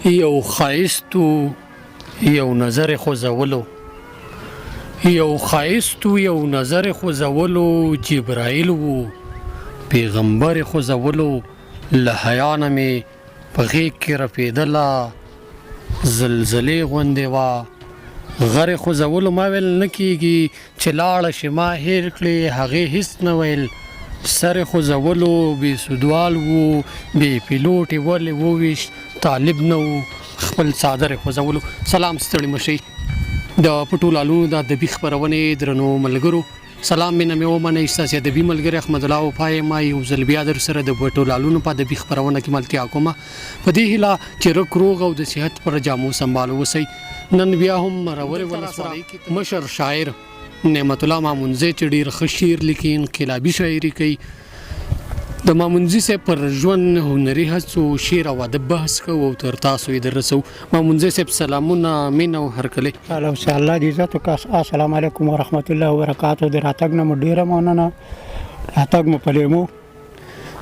یو ښایستو یو نظر خوځولو یو ښایستو یو نظر خوځولو جبرائیل وو پیغمبر خوځولو له حیا نه مې په غېږ کې رپېدله زلزلې غوندې وه غر خوځولو ما ویل نه کېږي چې لاړه شي ما هېر کړې هغې هېڅ نه ویل سر خوځولو بې سودوال وو بې پیلوټ یې ولې وویشت طالب نه و خپل څادر خوځولو. سلام ستړي مشئ د پټو لالونو د ادبي خپرونې درنو ملګرو سلام مینه مې ومنئ ستاسې ادبي ملګری احمد الله وفا یم یو ځل بیا در سره د پټو لالونو په ادبي خپرونه کې ملتیا کومه په دې هیله چې رک روغ او د صحت پر جامو سنبال اوسئ. نن بیا هم مرورې ولسوالۍ کې مشر شاعر نعمت الله مامونزی چې ډېر ښه شعر لیکي انقلابي شاعري کوي د مامونزي صاحب پر ژوند هنري هڅو شعر او ادب بحث کوو او تر تاسو یې در رسوو. مامونزی صاحب سلامونه مینه او هرکلی. الله دې عزت وکړه. السلام علیکم ورحمت الله وبرکاتو. د راتګ نه مو ډېره مننه راتګ مو په لیمو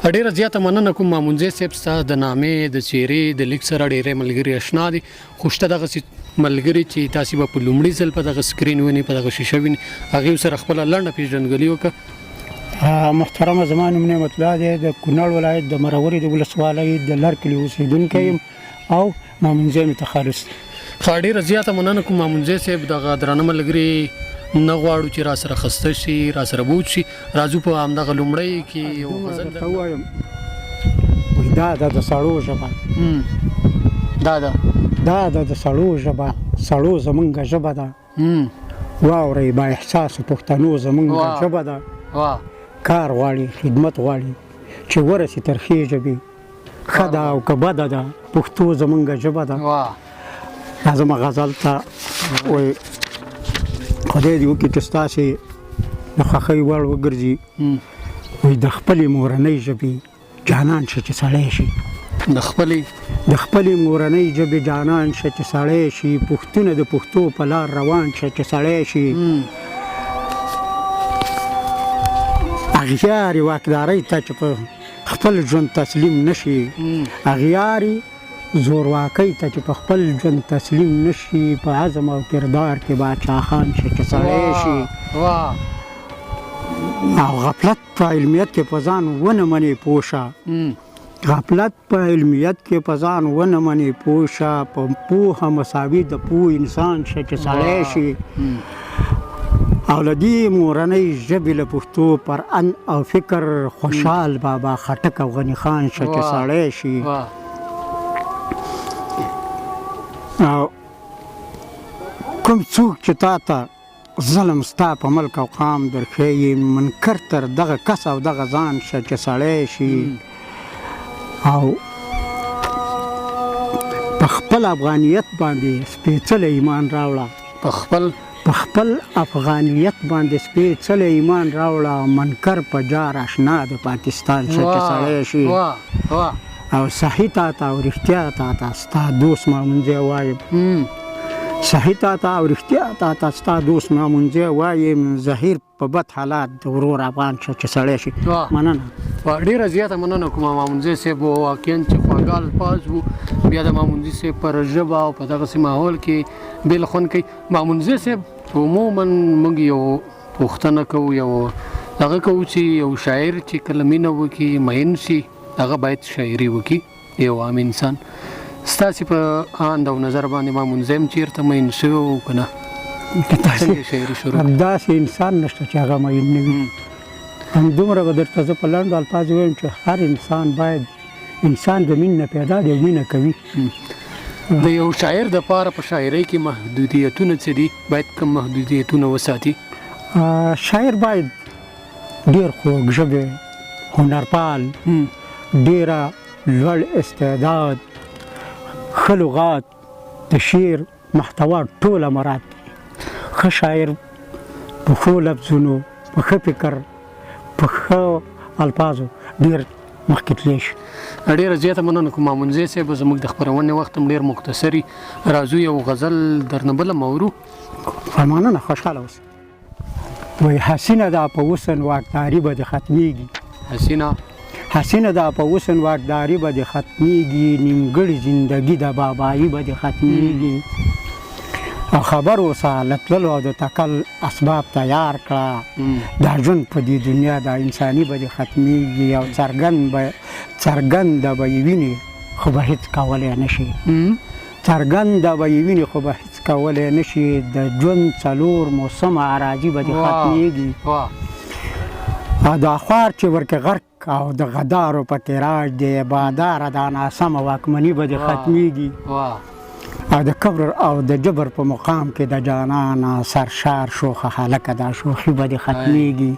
ډېره زیاته مننه کوم مامونزی صاحب ستا د نامې د څېرې د لیک سره ډېری ملګري اشنا دي خو شته دغسې ملګري چې تاسې به په لومړي ځل په دغه سکرین وینئ په دغه شیشه وینئ هغې سره خپله لنډه پیژندګلي وکړه. محترمه زما نوم نعمت الله دی د کونړ ولایت د مرورې د ولسوالۍ د لر کلي اوسېدونکی یم او مامونزی مې تخلص دی. ډېره زیاته مننه کوم مامونزی صاحب دغه درانه ملګري نه غواړو چې را سره خسته شي را سره بوج شي راځو په همدغه لومړی کې یو غزل درته ووایم دا د سړو ژبه دا د سړو ژبه سړو زمونږ ژبه ده واورئ با احساسو پښتنو زمونږ ژبه ده کار غواړي خدمت غواړي چې ورسي تر ښې ژبې ښه ده او که بده ده پښتو زمونږ ژبه ده. راځم غزل ته وایي خدای دې وکړي چې ستاسې د خوښۍ وړ وګرځي وایي د خپلې مورنۍ ژبې جانان شه چې سړی شي د خپلې مورنۍ ژبې جانان شه چې سړی شي پښتونه د پښتو په لار روان شه چې سړی شي اغیارې واکدارۍ ته چې په خپل ژوند تسلیم نشي اغیارې زورواکۍ ته چې په خپل ژوند تسلیم نشي په عزم او کردار کې باچا خان شي چې سړی شي او غفلت په علمیت کې په ځان ونه منې پوشه غفلت په علمیت کې په ځان ونه منې پوشه په پوهه مساوي د پوه انسان شي چې سړی شي او له دې مورنۍ ژبې له پښتو پر ان او فکر خوشحال بابا خټک او غني خان شه چې سړی شي او کوم څوک چې تا ته ظلم ستا په ملک او قام درښیي منکر تر دغه کس او دغه ځان شه چې سړی شي او په خپل افغانیت باندې سپېڅلی ایمان راوړه په خپل افغانیت باندې سپېڅلی ایمان راوړه منکر په جار اشنا د پاکستان شه چې سړی شي او صحیح تاته او رښتیا تاته ستا دوست مامونزی وایم صحیح تاته او رښتیا تاته ستا دوست مامونزی وایم زهیر په بد حالات د ورور افغان شه چې سړی شي. مننه ډېره زیاته مننه کوم مامونزی صاحب واقعا چې خواږه الفاظ وو بیا د مامونزي صاحب پر ژبه او په دغسې ماحول کې بېل خوند کوي. مامونزی صاحب عموما موږ یو پوښتنه کوو یو دغه کوو چې یو شاعر چې کله مینه وکړي مین شي هغه باید شاعري وکړي یو عام انسان ستاسې په اند او نظر باندې مامونزی هم چېرته مین شوی و که نه څنګه شاعري شروع داسې انسان نشته چې هغه مین نه وي همدومره به درته زه په لنډو الفاظو وایم چې هر انسان باید انسان د مین نه پیدا دی او مینه کوي. د یو شاعر دپاره په شاعرۍ کې محدودیتونه څه دي باید کوم محدودیتونه وساتي؟ شاعر باید ډېر خوږ ژبې هنرپال ډېره لوړ استعداد ښه لغات د شعر محتوا ټوله مراد ښه شاعر په ښو لفظونو په ښه فکر په ښه الفاظو ډېر مخکې تللی شي. ډېره زیاته مننه کوم مامونزی صاحب زموږ د خپرونې وخت هم ډېر مختصري راځو یو غزل درنه بله مورو. مننه خوشحاله اوسه. وایي حسینه ده په حسن واکداري به دې ختمیږي حسینه دا په حسن واکداري به دې ختمیږي نیمګړې زندګي د بابایي به دې ختمیږي او خبر اوسه له تللو او د تکل اسباب تیار کړه دا ژوند په دې دنیا دا انساني به دې ختمیږي او څرګنده به یې وینې خو به هېڅ کولی نه شي څرګنده به یې وینې خو به هېڅ کولی نه شي د ژوند 4 موسمه اراضي به دې ختمیږي او دا خوار چې ورکې غرق او د غدارو پکې راج دی باداره دا ناسمه واکمني به دې ختمیږي او د کبر او د جبر په مقام کې د جانانه سرشار شوخه هلکه دا شوخي به دې ختمیږي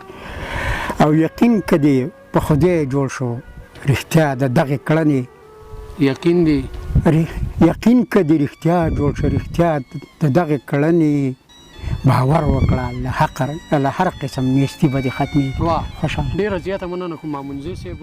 او یقین که دې په خدای جوړ شو رښتیا د دغې کړنې یقین دی یقین که دې رښتیا جوړ شو رښتیا د دغې کړنې باور وکړه له هر قسم نیستي به دې ختمیږي ډېره زیاته مننه کوم مامونځي صاحب